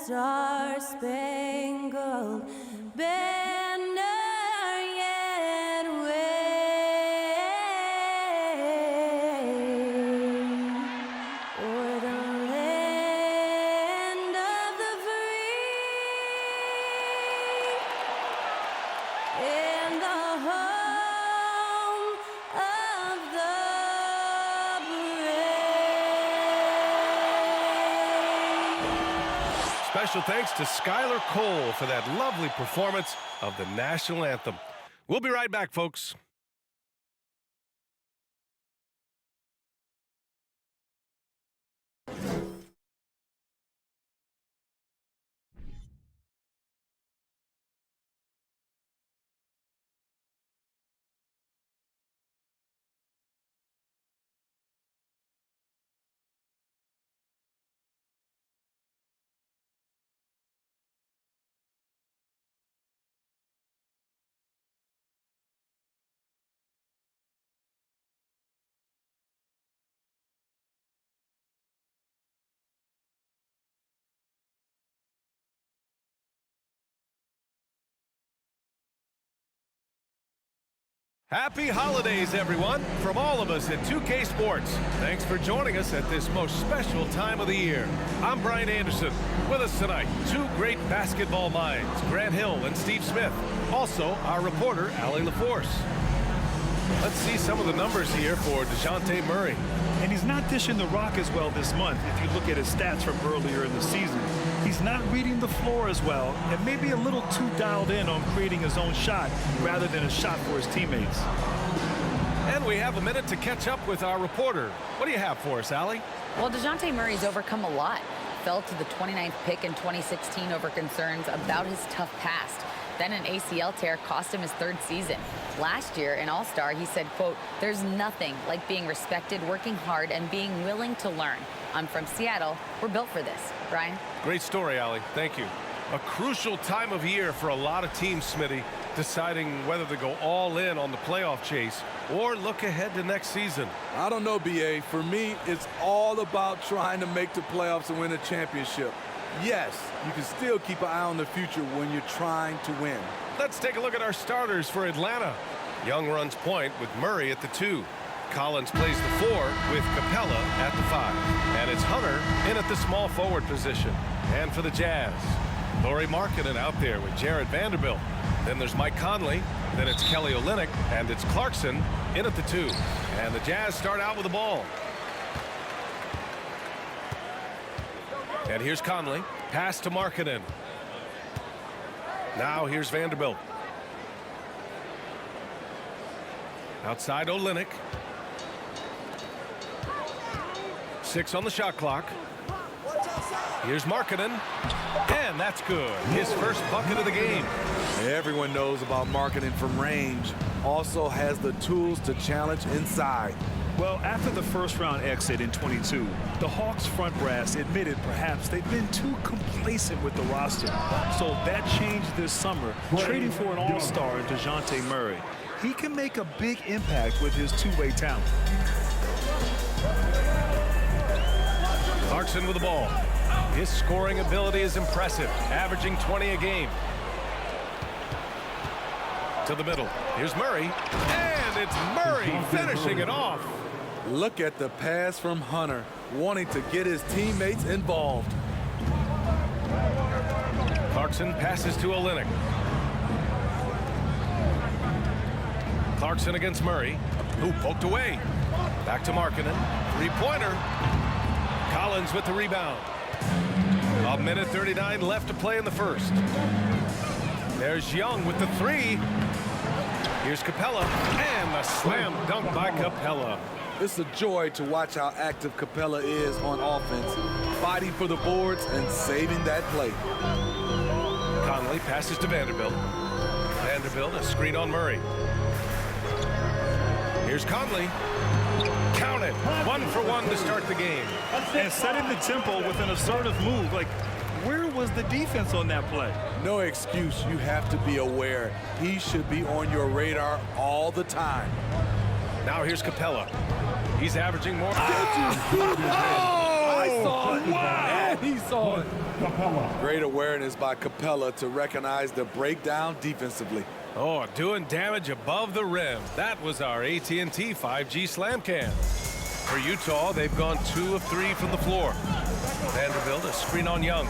Star-Spangled Banner yet wave o'er the land of the free and the home of the brave. Special thanks to Skylar Cole for that lovely performance of the national anthem. We'll be right back, folks. Happy holidays, everyone, from all of us at 2K Sports. Thanks for joining us at this most special time of the year. I'm Brian Anderson. With us tonight, two great basketball minds, Grant Hill and Steve Smith. Also, our reporter, Allie LaForce. Let's see some of the numbers here for DeJounte Murray. And he's not dishing the rock as well this month if you look at his stats from earlier in the season. He's not reading the floor as well and maybe a little too dialed in on creating his own shot rather than a shot for his teammates. And we have a minute to catch up with our reporter. What do you have for us, Allie? Well, DeJounte Murray's overcome a lot. Fell to the 29th pick in 2016 over concerns about his tough past. Then an ACL tear cost him his third season. Last year in All-Star, he said, quote, "There's nothing like being respected, working hard, and being willing to learn. I'm from Seattle. We're built for this." Brian? Great story, Allie. Thank you. A crucial time of year for a lot of teams, Smitty, deciding whether to go all in on the playoff chase or look ahead to next season. I don't know, B.A. For me, it's all about trying to make the playoffs and win a championship. Yes, you can still keep an eye on the future when you're trying to win. Let's take a look at our starters for Atlanta. Young runs point with Murray at the 2. Collins plays the 4 with Capella at the 5. And it's Hunter in at the small forward position. And for the Jazz, Lauri Markkanen out there with Jared Vanderbilt. Then there's Mike Conley. Then it's Kelly Olynyk. And it's Clarkson in at the 2. And the Jazz start out with the ball. And here's Conley. Pass to Markkanen. Now here's Vanderbilt. Outside Olynyk. 6 on the shot clock. Here's Markkanen. And that's good. His first bucket of the game. Everyone knows about Markkanen from range. Also has the tools to challenge inside. Well, after the first-round exit in 22, the Hawks front brass admitted perhaps they've been too complacent with the roster. So that changed this summer, trading for an all-star in DeJounte Murray. He can make a big impact with his two-way talent. Clarkson with the ball. His scoring ability is impressive, averaging 20 a game. To the middle. Here's Murray. And it's Murray finishing it off. Look at the pass from Hunter, wanting to get his teammates involved. Clarkson passes to Olynyk. Clarkson against Murray, who poked away. Back to Markkanen. Three-pointer. Collins with the rebound. 1:39 left to play in the first. There's Young with the 3. Here's Capella. And the slam dunk by Capella. It's a joy to watch how active Capella is on offense, fighting for the boards and saving that play. Conley passes to Vanderbilt. Vanderbilt, a screen on Murray. Here's Conley. Count it. 1 for 1 to start the game. And setting the tempo with an assertive move. Like, where was the defense on that play? No excuse. You have to be aware. He should be on your radar all the time. Now here's Capella. He's averaging more. I saw it. And he saw it. Great awareness by Capella to recognize the breakdown defensively. Oh, doing damage above the rim. That was our AT&T 5G slam can. For Utah, they've gone 2 of 3 from the floor. Vanderbilt, a screen on Young.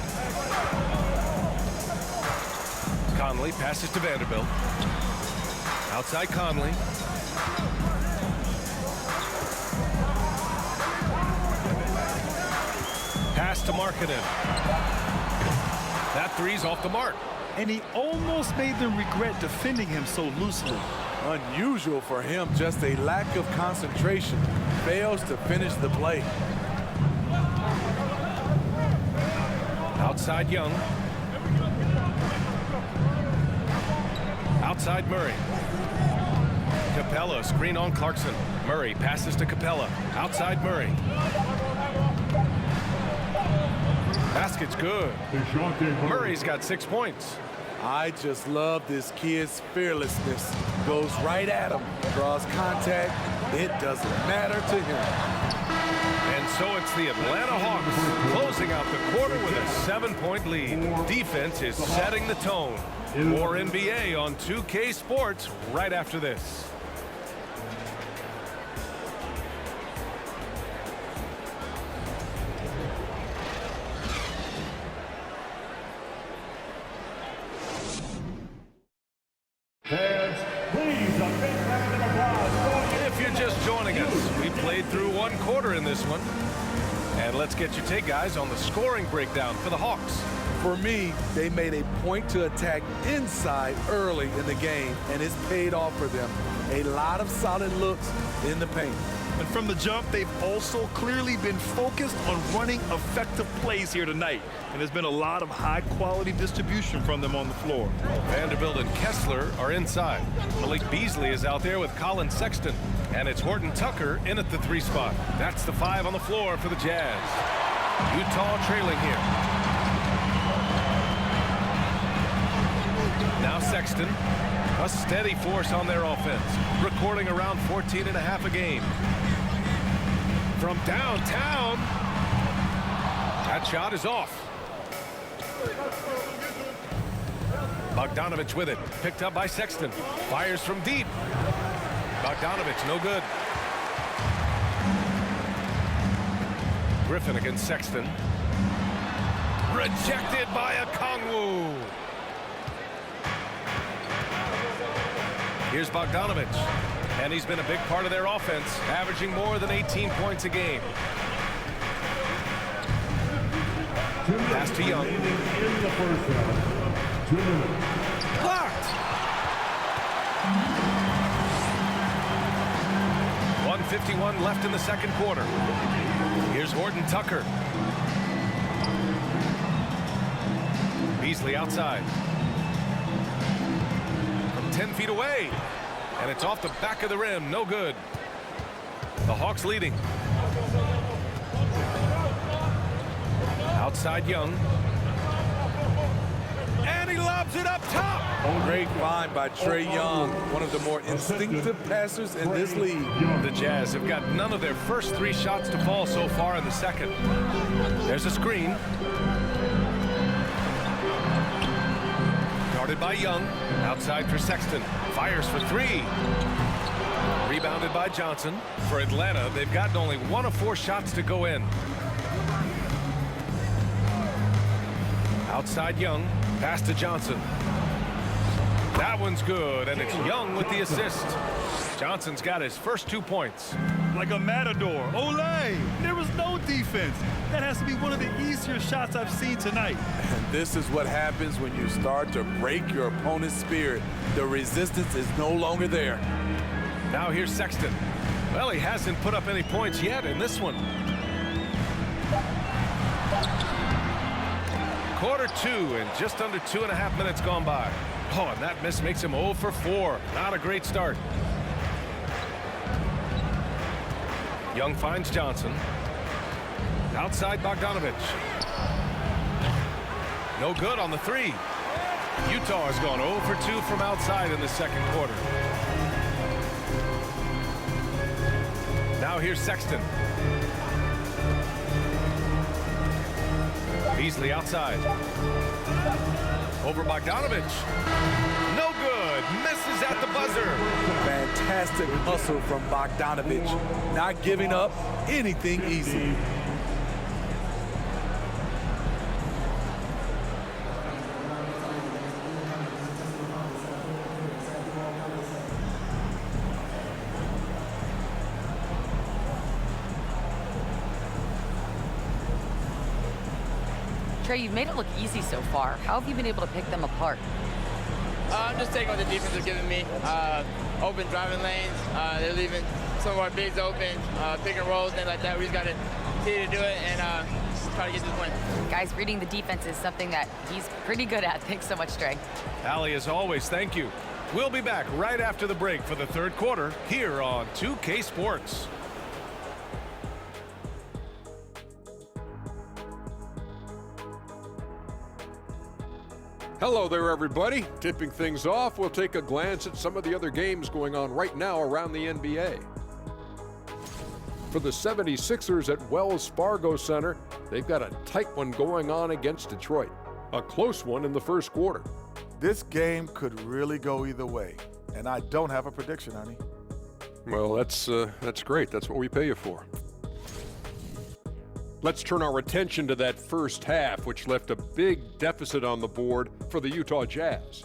Conley passes to Vanderbilt. Outside Conley. Pass to Markkanen. That three's off the mark. And he almost made them regret defending him so loosely. Unusual for him, just a lack of concentration. Fails to finish the play. Outside Young. Outside Murray. Capella, screen on Clarkson. Murray passes to Capella. Outside Murray. Basket's good. Murray's got 6 points. I just love this kid's fearlessness. Goes right at him, draws contact. It doesn't matter to him. And so it's the Atlanta Hawks closing out the quarter with a 7-point lead. Defense is setting the tone. More NBA on 2K Sports right after this. Fans, please, a big round of applause. If you're just joining us, we played through 1 quarter in this one. And let's get your take, guys, on the scoring breakdown for the Hawks. For me, they made a point to attack inside early in the game, and it's paid off for them. A lot of solid looks in the paint. And from the jump, they've also clearly been focused on running effective plays here tonight. And there's been a lot of high-quality distribution from them on the floor. Vanderbilt and Kessler are inside. Malik Beasley is out there with Colin Sexton. And it's Horton Tucker in at the 3 spot. That's the 5 on the floor for the Jazz. Utah trailing here. Now Sexton, a steady force on their offense, recording around 14.5 a game. From downtown, that shot is off. Bogdanovich with it, picked up by Sexton. Fires from deep. Bogdanovich, no good. Griffin against Sexton. Rejected by Okongwu. Here's Bogdanovich. And he's been a big part of their offense, averaging more than 18 points a game. Pass to Young. In the first round, 2 minutes. Blocked. 1:51 left in the second quarter. Here's Horton Tucker. Beasley outside. From 10 feet away. And it's off the back of the rim. No good. The Hawks leading. Outside Young. And he lobs it up top. Great find by Trae Young, one of the more instinctive passers in this league. The Jazz have got none of their first 3 shots to fall so far in the second. There's a screen. Guarded by Young. Outside for Sexton. Fires for 3. Rebounded by Johnson. For Atlanta, they've gotten only 1 of 4 shots to go in. Outside Young. Pass to Johnson. That one's good, and it's Young with the assist. Johnson's got his first 2 points. Like a matador. Olay! There was no defense. That has to be one of the easier shots I've seen tonight. And this is what happens when you start to break your opponent's spirit. The resistance is no longer there. Now here's Sexton. Well, he hasn't put up any points yet in this one. Quarter 2 and just under 2.5 minutes gone by. Oh, and that miss makes him 0 for 4. Not a great start. Young finds Johnson. Outside Bogdanovich. No good on the 3. Utah has gone 0 for 2 from outside in the second quarter. Now here's Sexton. Beasley outside. Over Bogdanovich. No good. Misses at the buzzer. Fantastic hustle from Bogdanovich. Not giving up anything easy. Trey, you've made it look easy so far. How have you been able to pick them apart? I'm just taking what the defense is giving me. Open driving lanes. They're leaving some of our bigs open, pick and rolls, things like that. We just got to continue to do it and try to get this win. Guys, reading the defense is something that he's pretty good at. Thanks so much, Trey. Allie, as always, thank you. We'll be back right after the break for the third quarter here on 2K Sports. Hello there, everybody. Tipping things off, we'll take a glance at some of the other games going on right now around the NBA. For the 76ers at Wells Fargo Center, they've got a tight one going on against Detroit. A close one in the first quarter. This game could really go either way, and I don't have a prediction, honey. Well, that's great. That's what we pay you for. Let's turn our attention to that first half, which left a big deficit on the board for the Utah Jazz.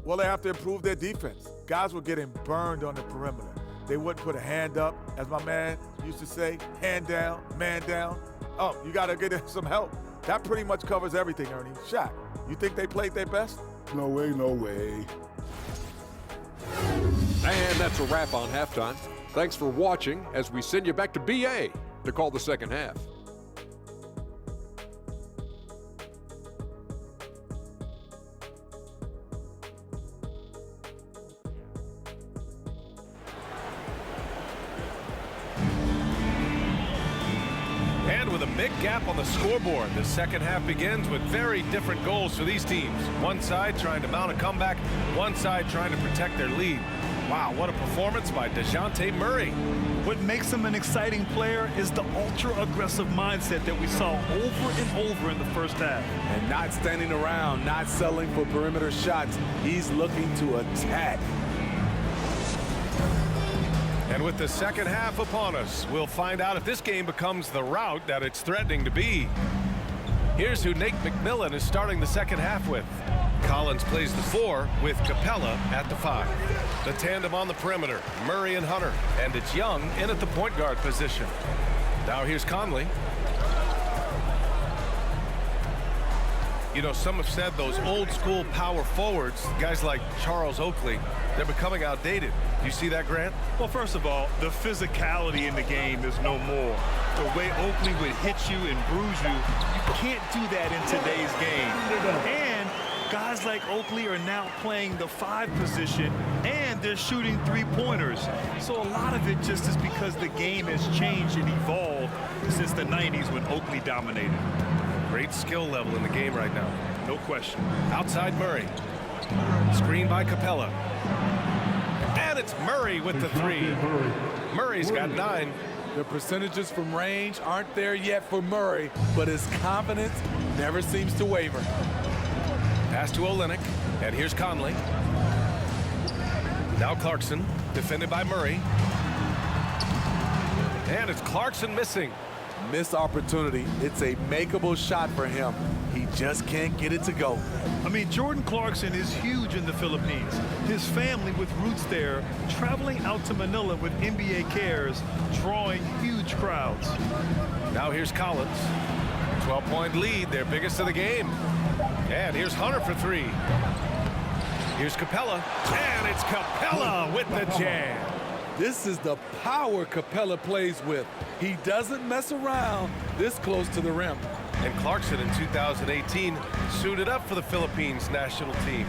Well, they have to improve their defense. Guys were getting burned on the perimeter. They wouldn't put a hand up, as my man used to say, hand down, man down. Oh, you got to get some help. That pretty much covers everything, Ernie. Shaq, you think they played their best? No way, no way. And that's a wrap on halftime. Thanks for watching as we send you back to BA to call the second half. And with a big gap on the scoreboard, the second half begins with very different goals for these teams. One side trying to mount a comeback, one side trying to protect their lead. Wow, what a performance by DeJounte Murray. What makes him an exciting player is the ultra-aggressive mindset that we saw over and over in the first half. And not standing around, not settling for perimeter shots. He's looking to attack. And with the second half upon us, we'll find out if this game becomes the rout that it's threatening to be. Here's who Nate McMillan is starting the second half with. Collins plays the 4 with Capella at the 5. The tandem on the perimeter, Murray and Hunter, and it's Young in at the point guard position. Now here's Conley. You know, some have said those old school power forwards, guys like Charles Oakley, they're becoming outdated. Do you see that, Grant? Well, first of all, the physicality in the game is no more. The way Oakley would hit you and bruise you, you can't do that in today's game. And guys like Oakley are now playing the 5 position, and they're shooting 3-pointers. So a lot of it just is because the game has changed and evolved since the 90s when Oakley dominated. Great skill level in the game right now. No question. Outside Murray. Screen by Capella. And it's Murray with the 3. Murray's got 9. The percentages from range aren't there yet for Murray, but his confidence never seems to waver. Pass to Olynyk, and here's Conley. Now Clarkson, defended by Murray. And it's Clarkson missing. Missed opportunity. It's a makeable shot for him. He just can't get it to go. I mean, Jordan Clarkson is huge in the Philippines. His family with roots there, traveling out to Manila with NBA Cares, drawing huge crowds. Now here's Collins. 12-point lead, their biggest of the game. And here's Hunter for 3. Here's Capella. And it's Capella with the jam. This is the power Capella plays with. He doesn't mess around this close to the rim. And Clarkson in 2018 suited up for the Philippines national team.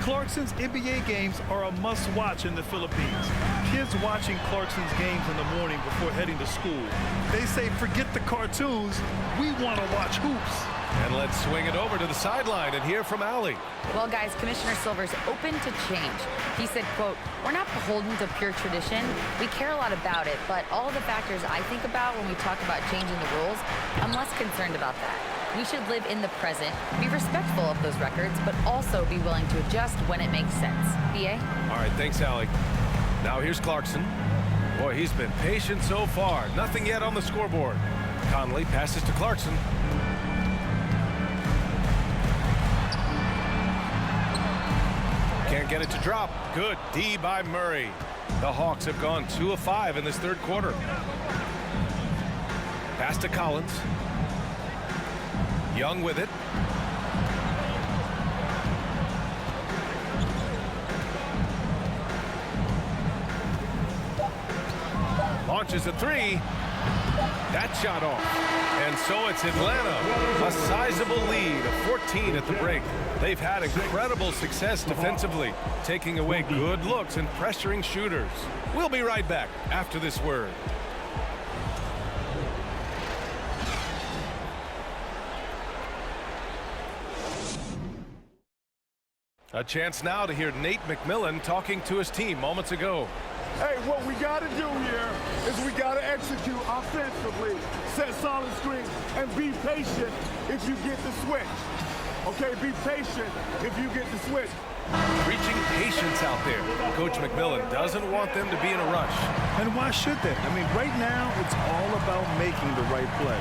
Clarkson's NBA games are a must-watch in the Philippines. Kids watching Clarkson's games in the morning before heading to school. They say, forget the cartoons, we want to watch hoops. And let's swing it over to the sideline and hear from Allie. Well, guys, Commissioner Silver's open to change. He said, quote, "We're not beholden to pure tradition. We care a lot about it, but all the factors I think about when we talk about changing the rules, I'm less concerned about that." We should live in the present, be respectful of those records, but also be willing to adjust when it makes sense. BA? All right, thanks, Allie. Now here's Clarkson. Boy, he's been patient so far. Nothing yet on the scoreboard. Conley passes to Clarkson. Can't get it to drop. Good D by Murray. The Hawks have gone 2 of 5 in this third quarter. Pass to Collins. Young with it. Launches a three. That shot off. And so it's Atlanta. A sizable lead of 14 at the break. They've had incredible success defensively, taking away good looks and pressuring shooters. We'll be right back after this word. A chance now to hear Nate McMillan talking to his team moments ago. Hey, what we got to do here is we got to execute offensively, set solid screens, and be patient if you get the switch. Okay, be patient if you get the switch. Preaching patience out there. Coach McMillan doesn't want them to be in a rush. And why should they? I mean, right now, it's all about making the right play.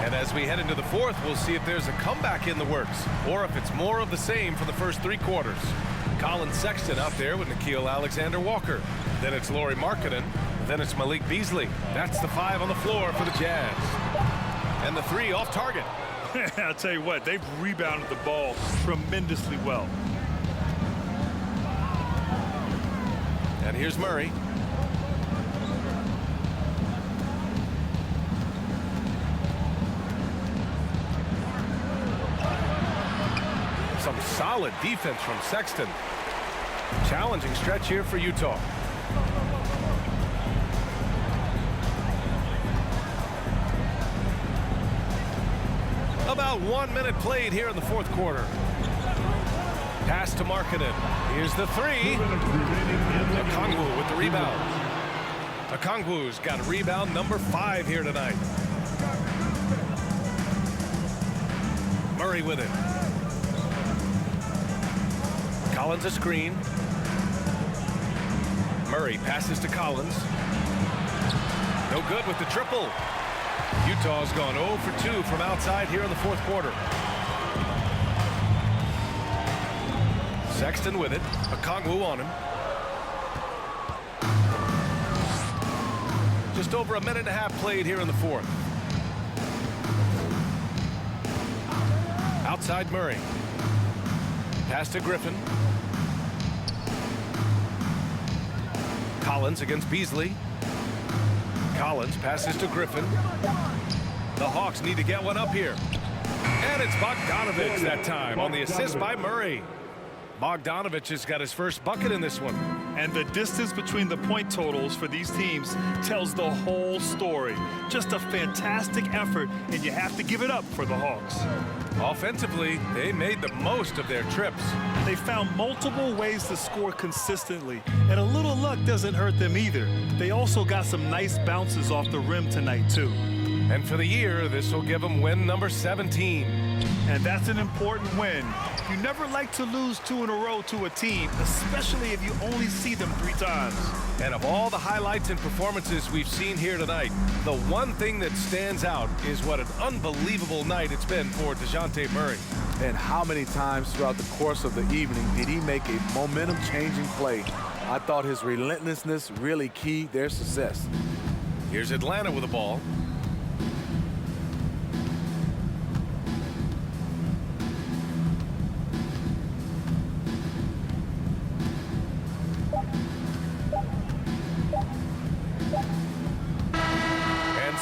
And as we head into the fourth, we'll see if there's a comeback in the works or if it's more of the same for the first 3 quarters. Colin Sexton out there with Nickeil Alexander-Walker. Then it's Lauri Markkanen. Then it's Malik Beasley. That's the 5 on the floor for the Jazz. And the 3 off target. I'll tell you what, they've rebounded the ball tremendously well. And here's Murray. Some solid defense from Sexton. Challenging stretch here for Utah. About 1 minute played here in the fourth quarter. Pass to Markkanen. Here's the 3. Okongwu with the rebound. Okongwu's got rebound number 5 here tonight. Murray with it. Collins a screen. Murray passes to Collins. No good with the triple. Utah's gone 0 for 2 from outside here in the fourth quarter. Sexton with it. Okongwu on him. Just over a minute and a half played here in the fourth. Outside Murray. Pass to Griffin. Collins against Beasley. Collins passes to Griffin. The Hawks need to get one up here. And it's Bogdanovich that time on the assist by Murray. Bogdanovich has got his first bucket in this one. And the distance between the point totals for these teams tells the whole story. Just a fantastic effort, and you have to give it up for the Hawks. Offensively, they made the most of their trips. They found multiple ways to score consistently, and a little luck doesn't hurt them either. They also got some nice bounces off the rim tonight, too. And for the year, this will give them win number 17. And that's an important win. You never like to lose 2 in a row to a team, especially if you only see them 3 times. And of all the highlights and performances we've seen here tonight, the one thing that stands out is what an unbelievable night it's been for DeJounte Murray. And how many times throughout the course of the evening did he make a momentum-changing play? I thought his relentlessness really keyed their success. Here's Atlanta with the ball.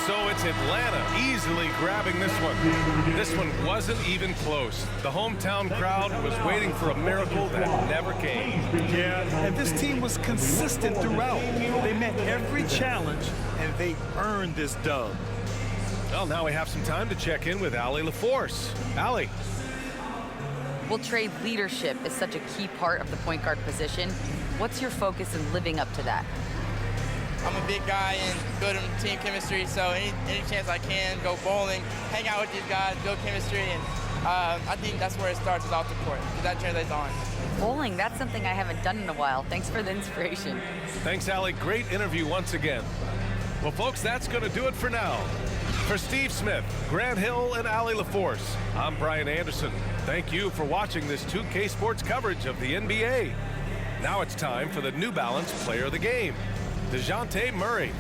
So it's Atlanta easily grabbing this one. This one wasn't even close. The hometown crowd was waiting for a miracle that never came. Yeah, and this team was consistent throughout. They met every challenge, and they earned this dub. Well, now we have some time to check in with Allie LaForce. Allie. Well, Trey, leadership is such a key part of the point guard position. What's your focus in living up to that? I'm a big guy and building team chemistry, so any chance I can, go bowling, hang out with these guys, build chemistry, and I think that's where it starts, is off the court, because that translates on. Bowling, that's something I haven't done in a while. Thanks for the inspiration. Thanks, Allie. Great interview once again. Well, folks, that's going to do it for now. For Steve Smith, Grant Hill, and Allie LaForce, I'm Brian Anderson. Thank you for watching this 2K Sports coverage of the NBA. Now it's time for the New Balance Player of the Game, DeJounte Murray.